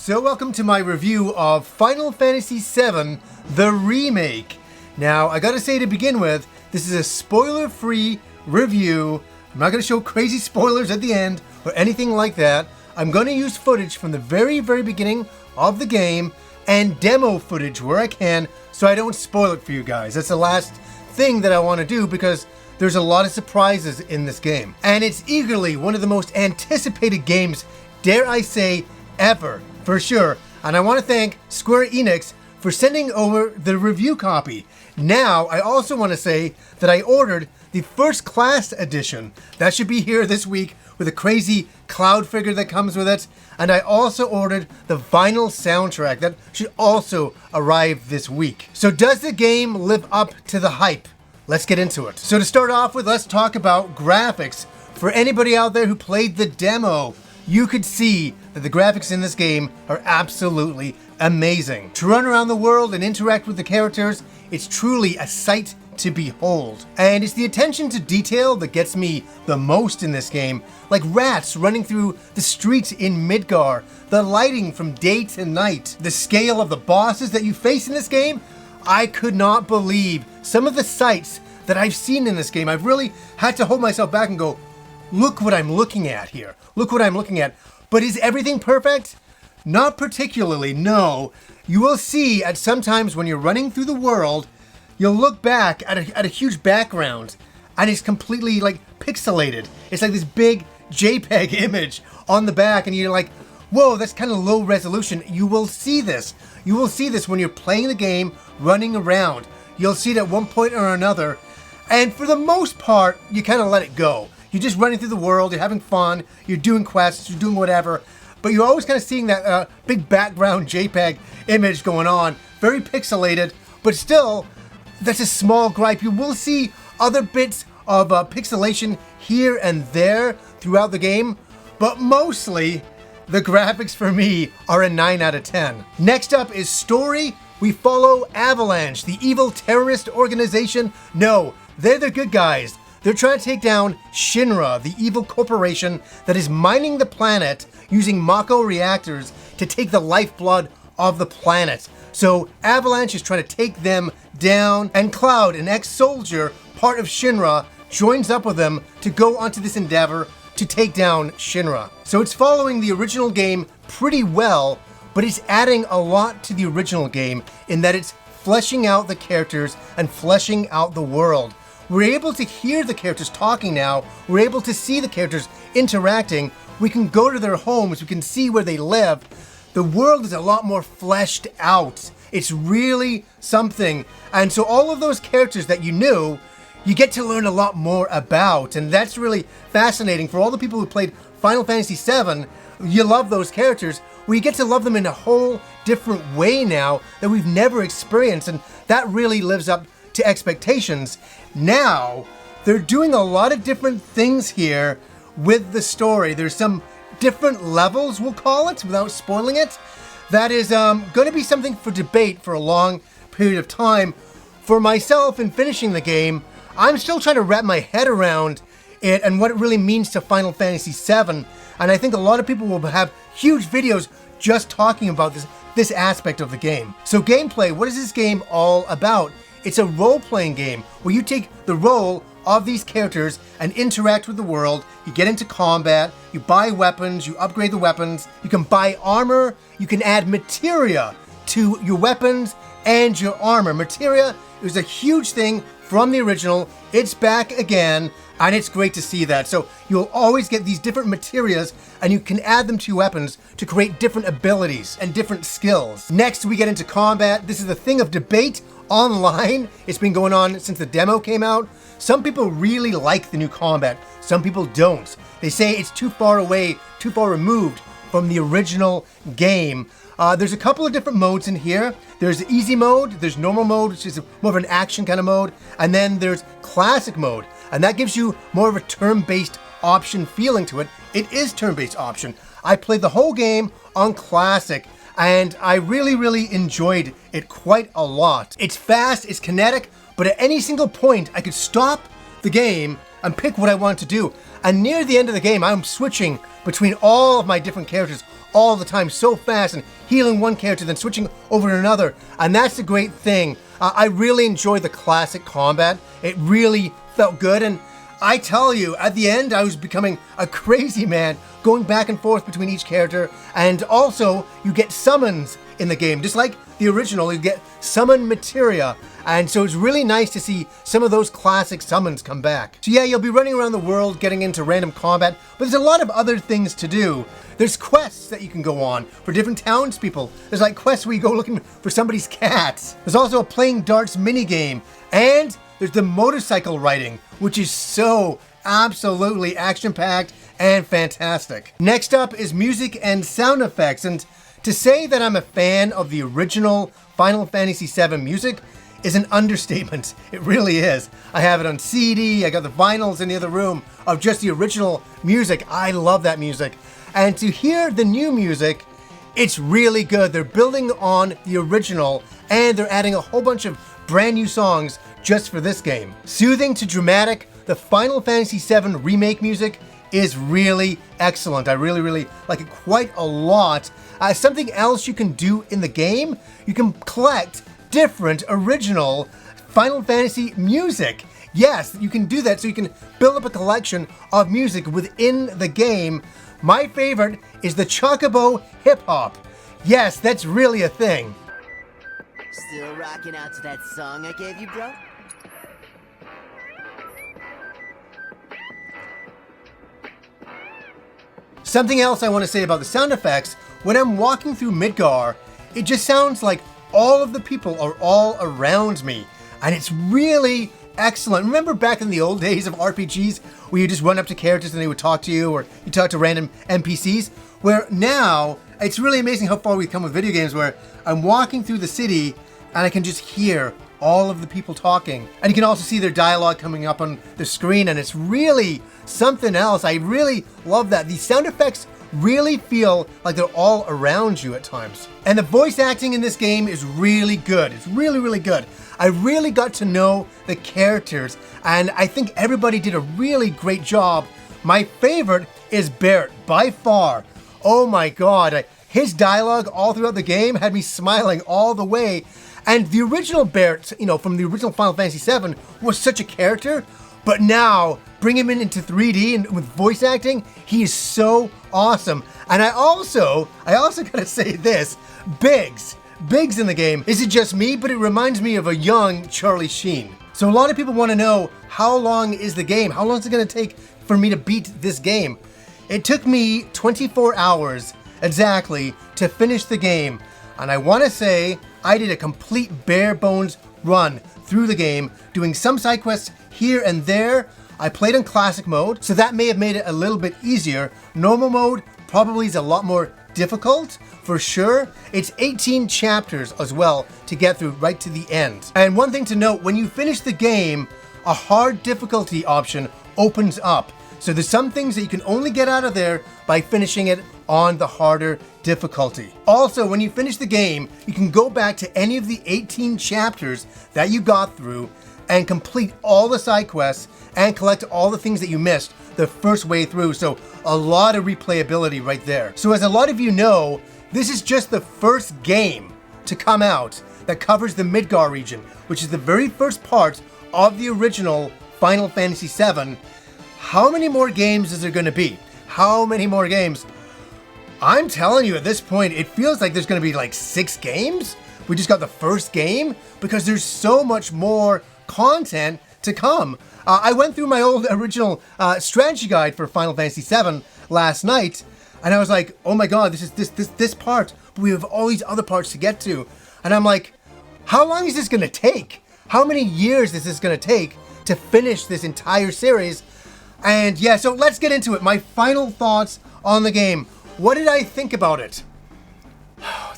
So welcome to my review of Final Fantasy VII, the remake. Now, I gotta say to begin with, this is a spoiler-free review. I'm not gonna show crazy spoilers at the end or anything like that. I'm gonna use footage from the very beginning of the game and demo footage where I can so I don't spoil it for you guys. That's the last thing that I want to do because there's a lot of surprises in this game. And it's eagerly one of the most anticipated games, dare I say, ever, for sure. And I want to thank Square Enix for sending over the review copy. Now, I also want to say that I ordered the first class edition. That should be here this week with a crazy cloud figure that comes with it. And I also ordered the vinyl soundtrack. That should also arrive this week. So does the game live up to the hype? Let's get into it. So to start off with, let's talk about graphics. For anybody out there who played the demo, you could see that the graphics in this game are absolutely amazing. To run around the world and interact with the characters, it's truly a sight to behold. And it's the attention to detail that gets me the most in this game, like rats running through the streets in Midgar, the lighting from day to night, the scale of the bosses that you face in this game. I could not believe some of the sights that I've seen in this game. I've really had to hold myself back and go, look what I'm looking at here. Look what I'm looking at. But is everything perfect? Not particularly, no. You will see at sometimes when you're running through the world, you'll look back at a huge background and it's completely like pixelated. It's like this big JPEG image on the back and you're like, whoa, that's kind of low resolution. You will see this. You will see this when you're playing the game, running around. You'll see it at one point or another. And for the most part, you kind of let it go. You're just running through the world, you're having fun, you're doing quests, you're doing whatever. But you're always kind of seeing that big background JPEG image going on. Very pixelated, but still, that's a small gripe. You will see other bits of pixelation here and there throughout the game. But mostly, the graphics for me are a 9 out of 10. Next up is story. We follow Avalanche, the evil terrorist organization. No, they're the good guys. They're trying to take down Shinra, the evil corporation that is mining the planet using Mako reactors to take the lifeblood of the planet. So Avalanche is trying to take them down, and Cloud, an ex-soldier, part of Shinra, joins up with them to go onto this endeavor to take down Shinra. So it's following the original game pretty well, but it's adding a lot to the original game in that it's fleshing out the characters and fleshing out the world. We're able to hear the characters talking now. We're able to see the characters interacting. We can go to their homes. We can see where they live. The world is a lot more fleshed out. It's really something. And so all of those characters that you knew, you get to learn a lot more about. And that's really fascinating for all the people who played Final Fantasy VII. You love those characters. We get to love them in a whole different way now that we've never experienced. And that really lives up to expectations. Now, they're doing a lot of different things here with the story. There's some different levels, we'll call it, without spoiling it. That is going to be something for debate for a long period of time. For myself, in finishing the game, I'm still trying to wrap my head around it and what it really means to Final Fantasy VII. And I think a lot of people will have huge videos just talking about this aspect of the game. So gameplay, what is this game all about? It's a role-playing game where you take the role of these characters and interact with the world. You get into combat, you buy weapons, you upgrade the weapons, you can buy armor, you can add materia to your weapons and your armor. Materia is a huge thing from the original. It's back again, and it's great to see that. So you'll always get these different materias, and you can add them to your weapons to create different abilities and different skills. Next, we get into combat. This is a thing of debate online. It's been going on since the demo came out. Some people really like the new combat. Some people don't. They say it's too far away, too far removed from the original game. There's a couple of different modes in here. There's easy mode, there's normal mode, which is more of an action kind of mode, and then there's classic mode, and that gives you more of a turn-based option feeling to it. It is turn-based option. I played the whole game on classic, and I really enjoyed it quite a lot. It's fast, it's kinetic, but at any single point I could stop the game and pick what I wanted to do. And near the end of the game, I'm switching between all of my different characters all the time so fast and healing one character, then switching over to another. And that's the great thing. I really enjoyed the classic combat. It really felt good. And I tell you, at the end, I was becoming a crazy man, going back and forth between each character. And also, you get summons in the game. Just like the original, you get summon materia. And so it's really nice to see some of those classic summons come back. So yeah, you'll be running around the world getting into random combat, but there's a lot of other things to do. There's quests that you can go on for different townspeople. There's like quests where you go looking for somebody's cats. There's also a playing darts minigame. And there's the motorcycle riding, which is so absolutely action-packed and fantastic. Next up is music and sound effects. And to say that I'm a fan of the original Final Fantasy VII music is an understatement. It really is. I have it on CD, I got the vinyls in the other room of just the original music. I love that music. And to hear the new music, it's really good. They're building on the original and they're adding a whole bunch of brand new songs just for this game. Soothing to dramatic, the Final Fantasy VII Remake music is really excellent. I really like it quite a lot. Something else you can do in the game, you can collect different original Final Fantasy music. Yes, you can do that so you can build up a collection of music within the game. My favorite is the Chocobo Hip Hop. Yes, that's really a thing. Still rocking out to that song I gave you, bro? Something else I want to say about the sound effects, when I'm walking through Midgar, it just sounds like all of the people are all around me. And it's really excellent. Remember back in the old days of RPGs where you just run up to characters and they would talk to you, or you talk to random NPCs? Where now, it's really amazing how far we've come with video games where I'm walking through the city and I can just hear all of the people talking. And you can also see their dialogue coming up on the screen, and it's really something else. I really love that. The sound effects really feel like they're all around you at times. And the voice acting in this game is really good. It's really good. I really got to know the characters, and I think everybody did a really great job. My favorite is Barrett, by far. Oh my god, his dialogue all throughout the game had me smiling all the way. And the original Barrett, from the original Final Fantasy VII was such a character, but now bring him into 3D and with voice acting, he is so awesome. And I also gotta say this, Biggs in the game isn't just me, but it reminds me of a young Charlie Sheen. So a lot of people want to know, how long is the game? How long is it going to take for me to beat this game? It took me 24 hours exactly to finish the game. And I want to say I did a complete bare bones run through the game, doing some side quests here and there. I played in classic mode, so that may have made it a little bit easier. Normal mode probably is a lot more difficult, for sure. It's 18 chapters as well to get through right to the end. And one thing to note, when you finish the game, a hard difficulty option opens up. So there's some things that you can only get out of there by finishing it on the harder difficulty. Also, when you finish the game, you can go back to any of the 18 chapters that you got through and complete all the side quests and collect all the things that you missed the first way through. So a lot of replayability right there. So as a lot of you know, this is just the first game to come out that covers the Midgar region, which is the very first part of the original Final Fantasy VII. How many more games is there going to be? How many more games? I'm telling you, at this point, it feels like there's going to be like 6 games. We just got the first game because there's so much more content to come. I went through my old original strategy guide for Final Fantasy VII last night, and I was like, oh my god, this is this part, but we have all these other parts to get to. And I'm like, how long is this going to take? How many years is this going to take to finish this entire series? And yeah, so let's get into it. My final thoughts on the game. What did I think about it?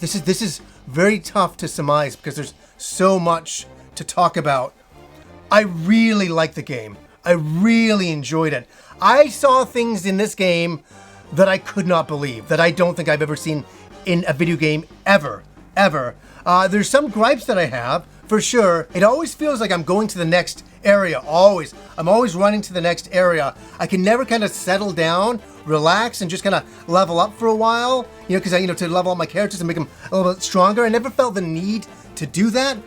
This is very tough to surmise because there's so much to talk about. I really liked the game. I really enjoyed it. I saw things in this game that I could not believe, that I don't think I've ever seen in a video game ever. There's some gripes that I have, for sure. It always feels like I'm going to the next area, always. I'm always running to the next area. I can never kind of settle down relax and just kind of level up for a while, because to level up my characters and make them a little bit stronger. I never felt the need to do that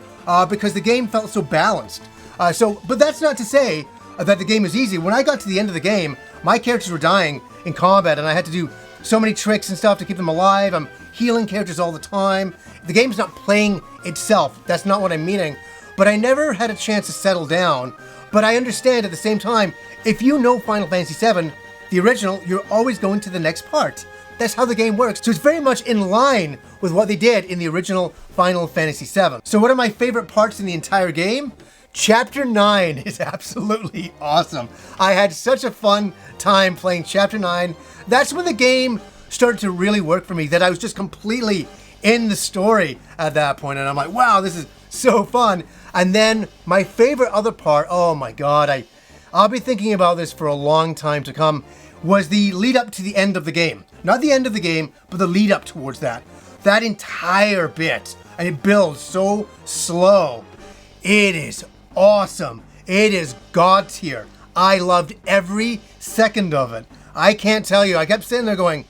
because the game felt so balanced. But that's not to say that the game is easy. When I got to the end of the game, my characters were dying in combat, and I had to do so many tricks and stuff to keep them alive. I'm healing characters all the time. The game's not playing itself. That's not what I'm meaning. But I never had a chance to settle down. But I understand at the same time, if you know Final Fantasy VII, the original, you're always going to the next part. That's how the game works. So it's very much in line with what they did in the original Final Fantasy VII. So one of my favorite parts in the entire game, Chapter 9 is absolutely awesome. I had such a fun time playing Chapter 9. That's when the game started to really work for me, that I was just completely in the story at that point. And I'm like, wow, this is so fun. And then my favorite other part, oh my God, I'll be thinking about this for a long time to come, was the lead up to the end of the game. Not the end of the game, but the lead up towards that. That entire bit. And it builds so slow. It is awesome. It is God tier. I loved every second of it. I can't tell you. I kept sitting there going,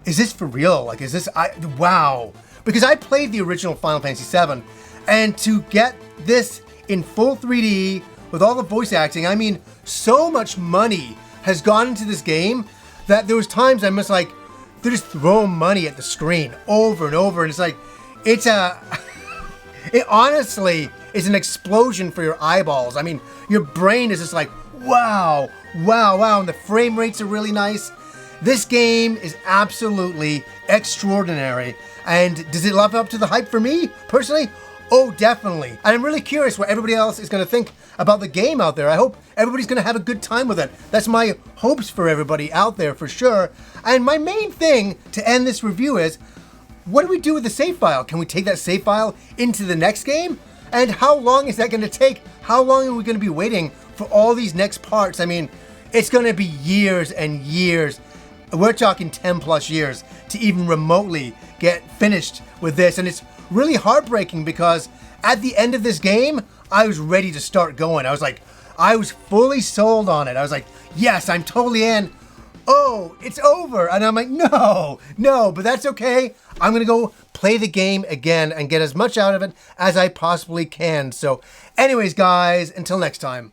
is this for real? Like, is this, wow. Because I played the original Final Fantasy VII, and to get this in full 3D with all the voice acting, I mean, so much money has gone into this game that there was times I'm just like, they're just throwing money at the screen over and over. And it's like, it honestly is an explosion for your eyeballs. I mean, your brain is just like, wow, wow, wow. And the frame rates are really nice. This game is absolutely extraordinary. And does it live up to the hype for me, personally? Oh, definitely. And I'm really curious what everybody else is going to think about the game out there. I hope everybody's going to have a good time with it. That's my hopes for everybody out there, for sure. And my main thing to end this review is, what do we do with the save file? Can we take that save file into the next game? And how long is that going to take? How long are we going to be waiting for all these next parts? I mean, it's going to be years and years. We're talking 10 plus years to even remotely get finished with this. And it's really heartbreaking because at the end of this game, I was ready to start going. I was fully sold on it. I was like, yes, I'm totally in. Oh, it's over. And I'm like, no, but that's okay. I'm going to go play the game again and get as much out of it as I possibly can. So anyways, guys, until next time.